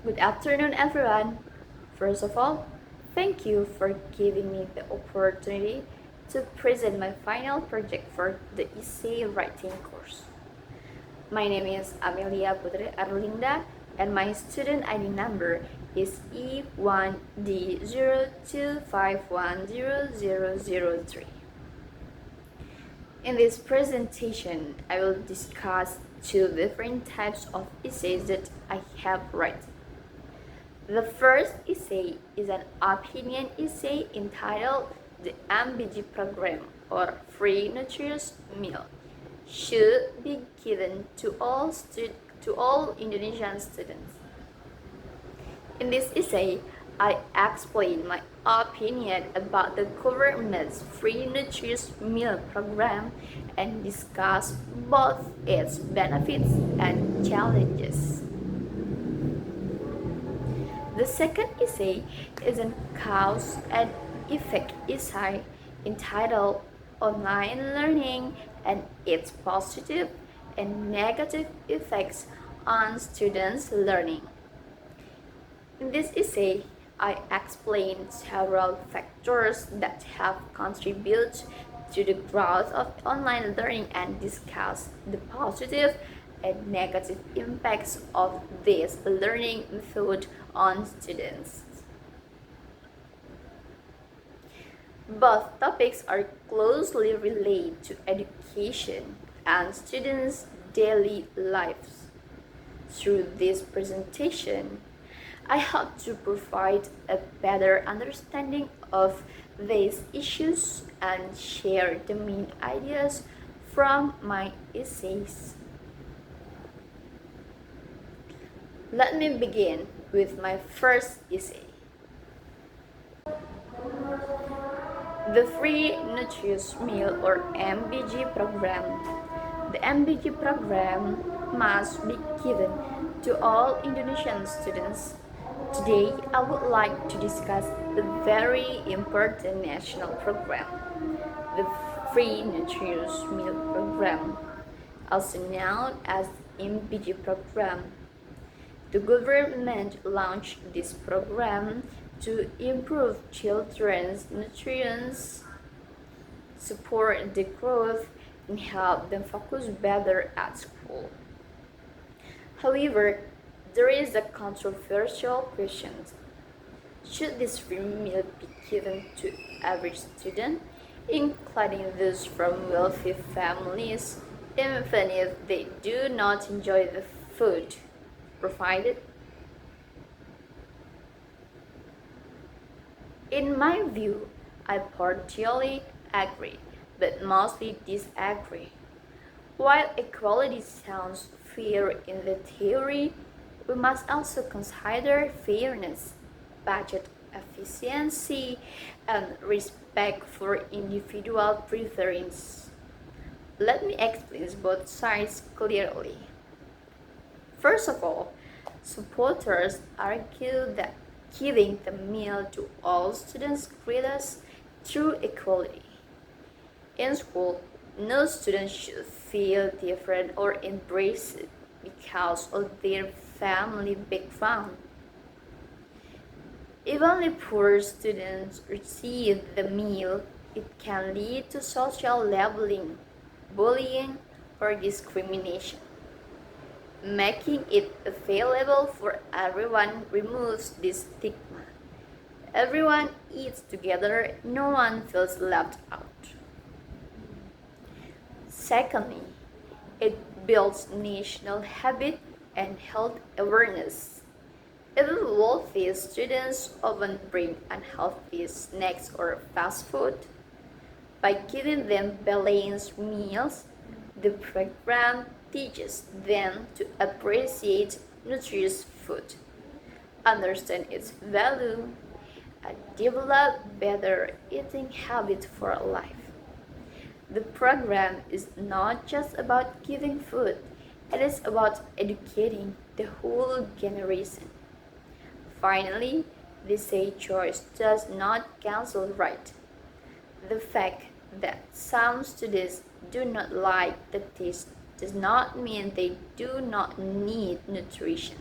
Good afternoon, everyone. First of all, thank you for giving me the opportunity to present my final project for the essay writing course. My name is Amelia Putri Arlinda, and my student ID number is E1D02510003. In this presentation, I will discuss two different types of essays that I have written. The first essay is an opinion essay entitled "The MBG Program, or Free Nutritious Meal, should be given to all Indonesian students." In this essay, I explain my opinion about the government's free nutritious meal program and discuss both its benefits and challenges. The second essay is a cause and effect essay entitled "Online Learning and its Positive and Negative Effects on Students' Learning." In this essay, I explain several factors that have contributed to the growth of online learning and discuss the positive and negative impacts of this learning method on students. Both topics are closely related to education and students' daily lives. Through this presentation, I hope to provide a better understanding of these issues and share the main ideas from my essays. Let me begin with my first essay. The Free Nutritious Meal, or MBG program. The MBG program must be given to all Indonesian students. Today, I would like to discuss the very important national program, the Free Nutritious Meal Program, also known as MBG program. The government launched this program to improve children's nutrition, support the growth, and help them focus better at school. However, there is a controversial question. Should this free meal be given to every student, including those from wealthy families, even if they do not enjoy the food provided? In my view, I partially agree, but mostly disagree. While equality sounds fair in the theory, we must also consider fairness, budget efficiency, and respect for individual preference. Let me explain both sides clearly. First of all, supporters argue that giving the meal to all students creates true equality. In school, no student should feel different or embraced because of their family background. If only poor students receive the meal, it can lead to social labeling, bullying, or discrimination. Making it available for everyone removes this stigma. Everyone eats together, no one feels left out. Secondly, it builds national habit and health awareness. Even wealthy students often bring unhealthy snacks or fast food. By giving them balanced meals, the program teaches them to appreciate nutritious food, understand its value, and develop better eating habits for life. The program is not just about giving food, it is about educating the whole generation. Finally, they say choice does not cancel right. The fact that some students do not like the taste does not mean they do not need nutrition.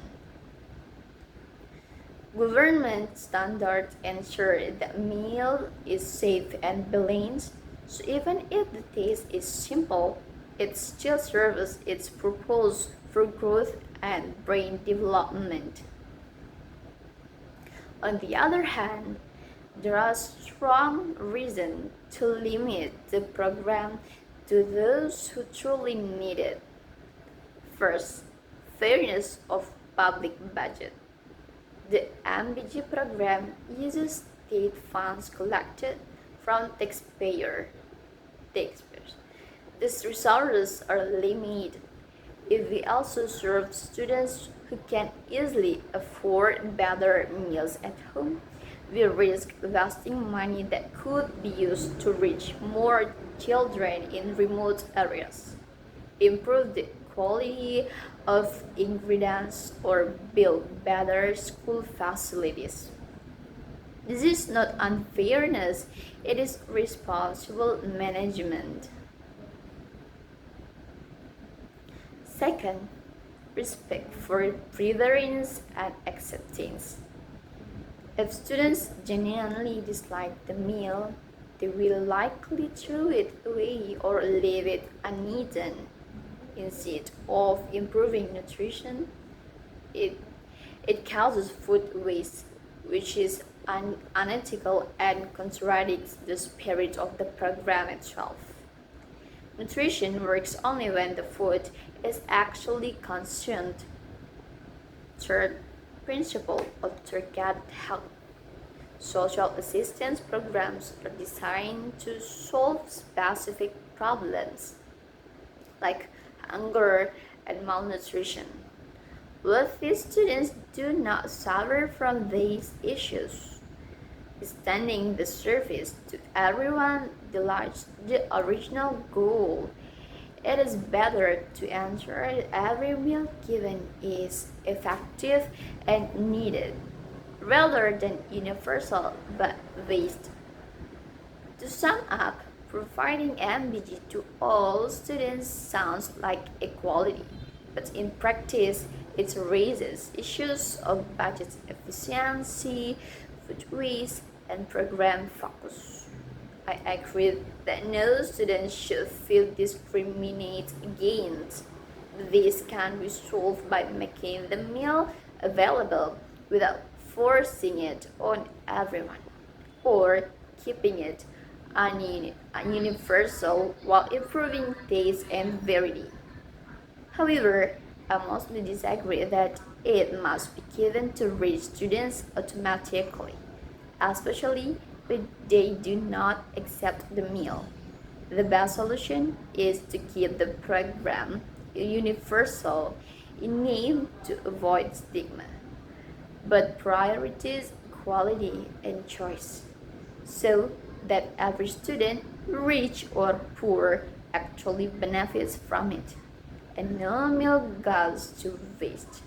Government standards ensure the meal is safe and balanced, so even if the taste is simple, it still serves its purpose for growth and brain development. On the other hand, there are strong reasons to limit the program to those who truly need it. First, fairness of public budget. The MBG program uses state funds collected from taxpayers. These resources are limited. If we also serve students who can easily afford better meals at home, we risk wasting money that could be used to reach more children in remote areas, improve the quality of ingredients, or build better school facilities. This is not unfairness, it is responsible management. Second, respect for preference and acceptance. If students genuinely dislike the meal, they will likely throw it away or leave it uneaten. Instead of improving nutrition, it, it causes food waste, which is unethical and contradicts the spirit of the program itself. Nutrition works only when the food is actually consumed. Third principle of target health. Social assistance programs are designed to solve specific problems like hunger and malnutrition. Wealthy students do not suffer from these issues. Extending the service to everyone delights the original goal. It is better to ensure that every meal given is effective and needed, rather than universal but waste. To sum up, providing MBG to all students sounds like equality, but in practice, it raises issues of budget efficiency, food waste, and program focus. I agree that no student should feel discriminated against. This can be solved by making the meal available without forcing it on everyone, or keeping it universal while improving taste and variety. However, I mostly disagree that it must be given to rich students automatically, especially when they do not accept the meal. The best solution is to keep the program universal in name to avoid stigma, but prioritize quality and choice so that every student, rich or poor, actually benefits from it, and no meal goes to waste.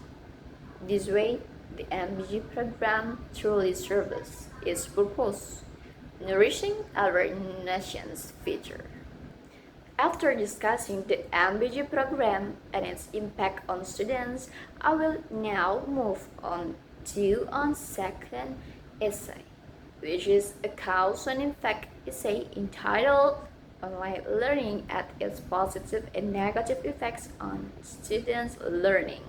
This way, the MBG program truly serves its purpose, nourishing our nation's future. After discussing the MBG program and its impact on students, I will now move on to our second essay, which is a cause and effect essay entitled Online Learning at its Positive and Negative Effects on Students' Learning.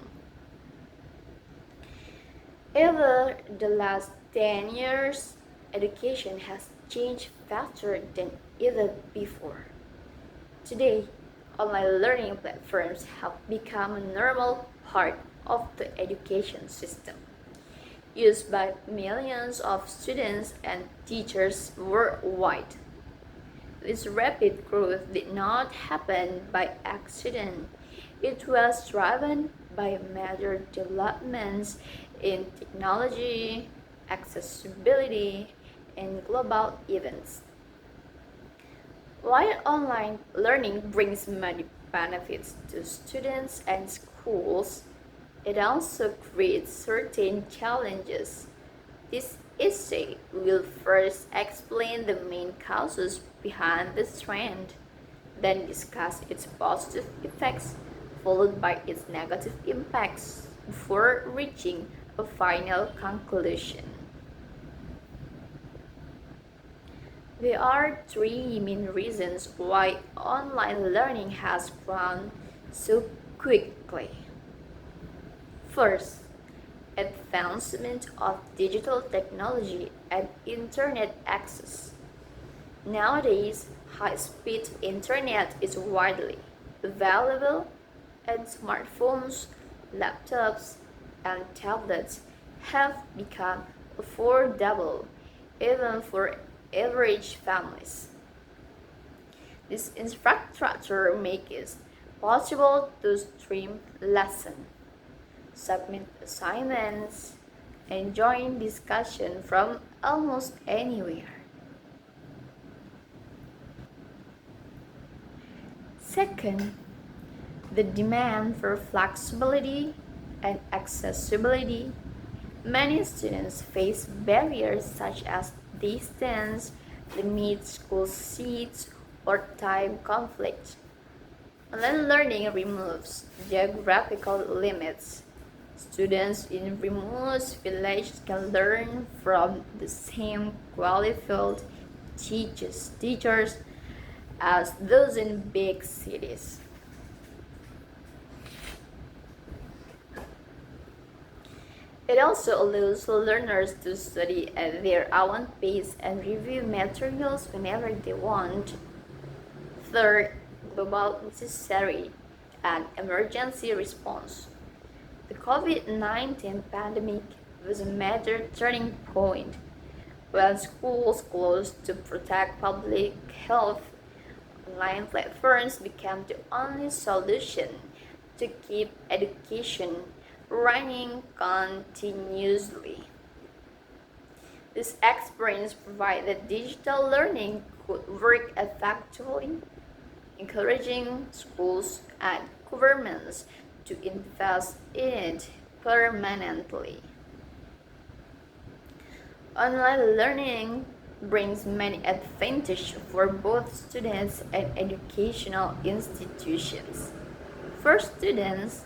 Over the last 10 years, education has changed faster than ever before. Today, online learning platforms have become a normal part of the education system, used by millions of students and teachers worldwide. This rapid growth did not happen by accident. It was driven by major developments in technology, accessibility, and global events. While online learning brings many benefits to students and schools, it also creates certain challenges. This essay will first explain the main causes behind this trend, then discuss its positive effects, followed by its negative impacts, before reaching a final conclusion. There are three main reasons why online learning has grown so quickly. First, advancement of digital technology and internet access. Nowadays, high-speed internet is widely available, and smartphones, laptops, and tablets have become affordable even for average families. This infrastructure makes it possible to stream lessons, submit assignments, and join discussion from almost anywhere. Second, the demand for flexibility and accessibility. Many students face barriers such as distance, limited school seats, or time conflict. Online learning removes geographical limits. Students in remote villages can learn from the same qualified teachers as those in big cities. It also allows learners to study at their own pace and review materials whenever they want. Third, global necessary and emergency response. The COVID-19 pandemic was a major turning point. When schools closed to protect public health, online platforms became the only solution to keep education running continuously. This experience provided that digital learning could work effectively, encouraging schools and governments to invest in it permanently. Online learning brings many advantages for both students and educational institutions. For students,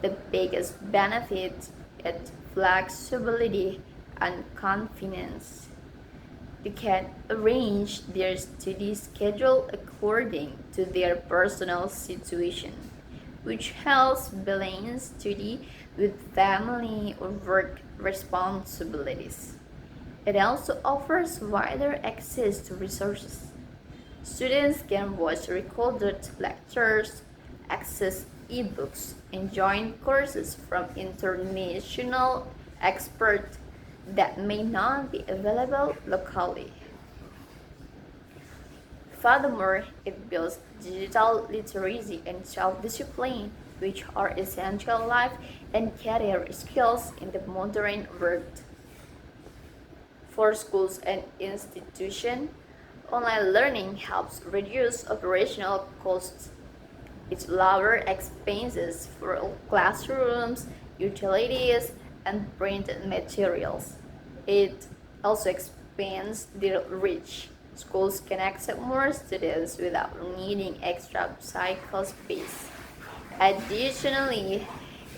the biggest benefit is flexibility and confidence. They can arrange their study schedule according to their personal situation, which helps balance study with family or work responsibilities. It also offers wider access to resources. Students can watch recorded lectures, access ebooks, and join courses from international experts that may not be available locally. Furthermore, it builds digital literacy and self-discipline, which are essential life and career skills in the modern world. For schools and institutions, online learning helps reduce operational costs. It lowers expenses for classrooms, utilities, and printed materials. It also expands their reach. Schools can accept more students without needing extra cycle space. Additionally,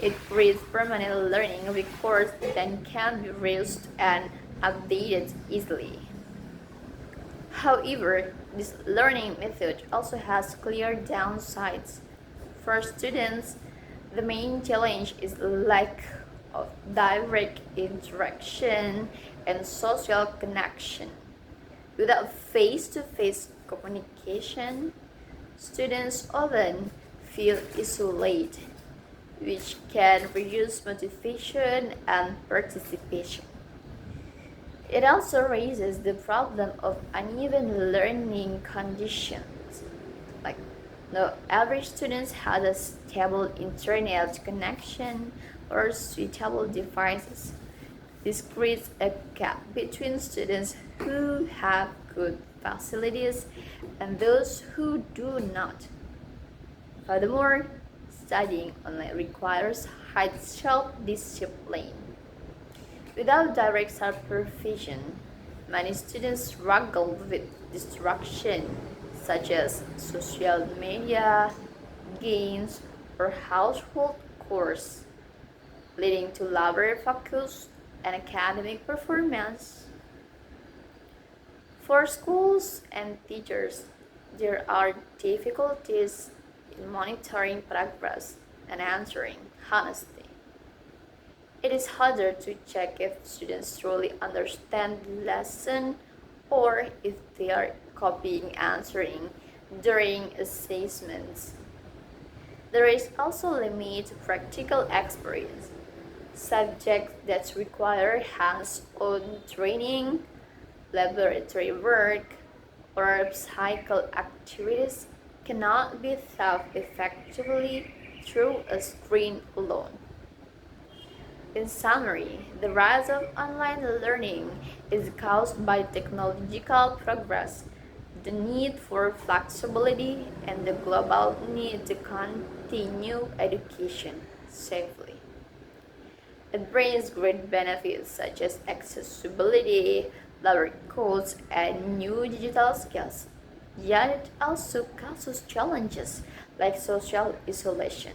it creates permanent learning records that can be reused and updated easily. However, this learning method also has clear downsides. For students, the main challenge is lack of direct interaction and social connection. Without face-to-face communication, students often feel isolated, which can reduce motivation and participation. It also raises the problem of uneven learning conditions. Like, not every student has a stable internet connection or suitable devices. This creates a gap between students who have good facilities and those who do not. Furthermore, studying online requires high self-discipline. Without direct supervision, many students struggle with distraction such as social media, games, or household chores. leading to lower focus and academic performance. For schools and teachers, there are difficulties in monitoring progress and answering honestly. It is harder to check if students truly understand the lesson or if they are copying answering during assessments. There is also limited practical experience. Subjects that require hands-on training, laboratory work, or psychical activities cannot be taught effectively through a screen alone. In summary, the rise of online learning is caused by technological progress, the need for flexibility, and the global need to continue education safely. It brings great benefits such as accessibility, lower costs, and new digital skills. Yet it also causes challenges like social isolation,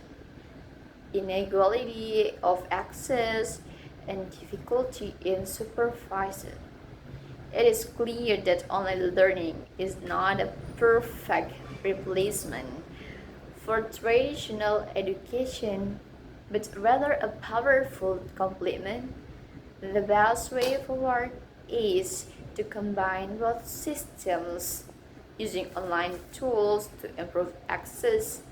inequality of access, and difficulty in supervision. It is clear that online learning is not a perfect replacement for traditional education, but rather a powerful complement. The best way forward is to combine both systems, using online tools to improve access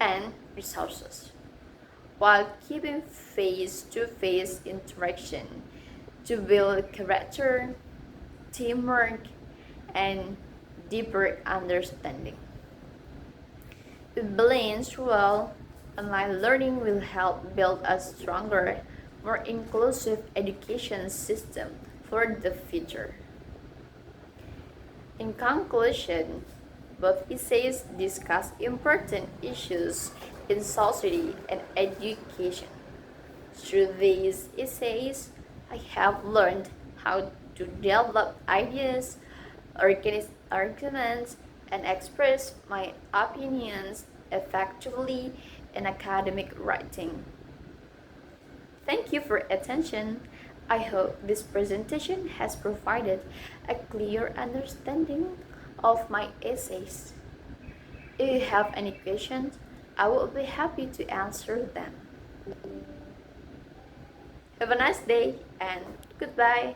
and resources, while keeping face to face interaction to build character, teamwork, and deeper understanding. If balanced well, online learning will help build a stronger, more inclusive education system for the future. In conclusion, both essays discuss important issues in society and education. Through these essays, I have learned how to develop ideas, organize arguments, and express my opinions effectively in academic writing. Thank you for attention. I hope this presentation has provided a clear understanding of my essays. If you have any questions, I will be happy to answer them. Have a nice day and goodbye.